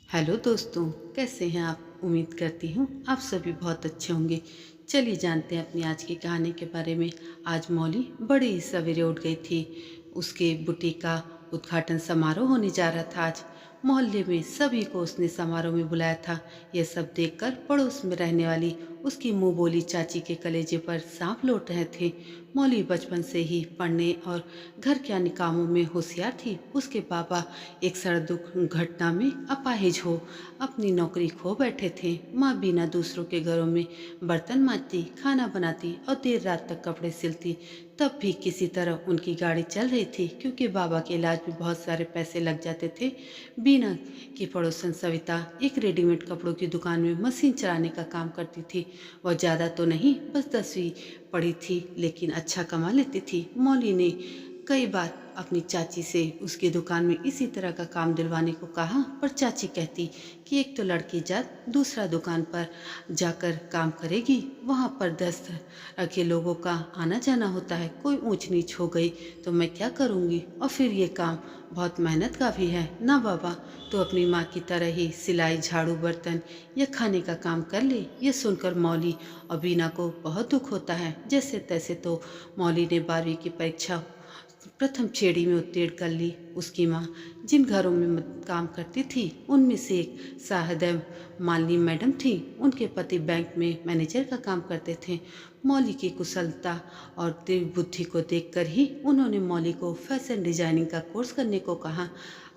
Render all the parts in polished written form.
Hello दोस्तों, कैसे हैं आप? उम्मीद करती हूँ आप सभी बहुत अच्छे होंगे। चलिए जानते हैं अपनी आज की कहानी के बारे में। आज मौली बड़ी ही सवेरे उठ गई थी। उसके बुटीक का उद्घाटन समारोह होने जा रहा था आज। मोहल्ले में सभी को उसने समारोह में बुलाया था। यह सब देखकर पड़ोस में रहने वाली उसकी मुंह बोली चाची के कलेजे पर सांप लौट रहे थे। मौली बचपन से ही पढ़ने और घर के अन्य कामों में होशियार थी। उसके पापा एक सड़क दुर्घटना में अपाहिज हो अपनी नौकरी खो बैठे थे। माँ बिना दूसरों के घरों में बर्तन मांजती, खाना बनाती और देर रात तक कपड़े सिलती। तब भी किसी तरह उनकी गाड़ी चल रही थी, क्योंकि बाबा के इलाज में बहुत सारे पैसे लग जाते थे। बीना की पड़ोसन सविता एक रेडीमेड कपड़ों की दुकान में मशीन चलाने का काम करती थी। वह ज़्यादा तो नहीं, बस 10वीं पढ़ी थी, लेकिन अच्छा कमा लेती थी। मौली ने कई बार अपनी चाची से उसकी दुकान में इसी तरह का काम दिलवाने को कहा, पर चाची कहती कि एक तो लड़की जात, दूसरा दुकान पर जाकर काम करेगी, वहाँ पर 10 तरह के लोगों का आना जाना होता है। कोई ऊंच नीच हो गई तो मैं क्या करूँगी? और फिर ये काम बहुत मेहनत का भी है ना बाबा। तो अपनी माँ की तरह ही सिलाई, झाड़ू, बर्तन या खाने का काम कर ले। ये सुनकर मौली और बीना को बहुत दुख होता है। जैसे तैसे तो मौली ने 12वीं की परीक्षा प्रथम श्रेणी में उत्तीर्ण कर ली। उसकी माँ जिन घरों में काम करती थी उनमें से एक सहदेव मालिनी मैडम थी। उनके पति बैंक में मैनेजर का काम करते थे। मौली की कुशलता और तीव्र बुद्धि को देखकर ही उन्होंने मौली को फैशन डिजाइनिंग का कोर्स करने को कहा।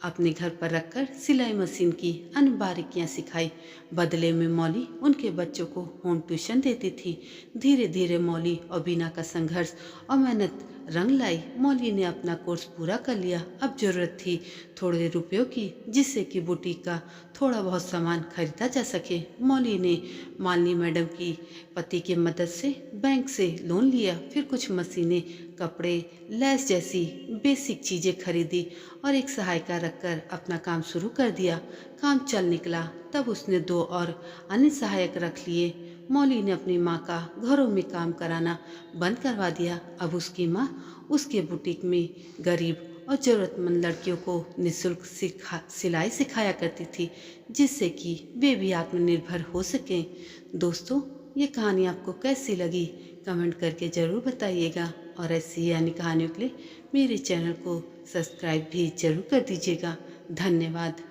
अपने घर पर रखकर सिलाई मशीन की अन्य बारीकियाँ सिखाई। बदले में मौली उनके बच्चों को होम ट्यूशन देती थी। धीरे धीरे मौली और बीना का संघर्ष और मेहनत रंग लाई। मौली ने अपना कोर्स पूरा कर लिया। अब जरूरत थी थोड़े रुपयों की, जिससे कि बुटीक का थोड़ा बहुत सामान खरीदा जा सके। मौली ने मालिनी मैडम की पति की मदद से बैंक से लोन लिया। फिर कुछ मशीनें, कपड़े, लैस जैसी बेसिक चीज़ें खरीदी और एक सहायिका रखकर अपना काम शुरू कर दिया। काम चल निकला। तब उसने 2 और अन्य सहायक रख लिए। मौली ने अपनी माँ का घरों में काम कराना बंद करवा दिया। अब उसकी माँ उसके बुटीक में गरीब और ज़रूरतमंद लड़कियों को निःशुल्क सिलाई सिखाया करती थी, जिससे कि वे भी आत्मनिर्भर हो सकें। दोस्तों, ये कहानी आपको कैसी लगी? कमेंट करके ज़रूर बताइएगा, और ऐसी ही अन्य कहानियों के लिए मेरे चैनल को सब्सक्राइब भी ज़रूर कर दीजिएगा। धन्यवाद।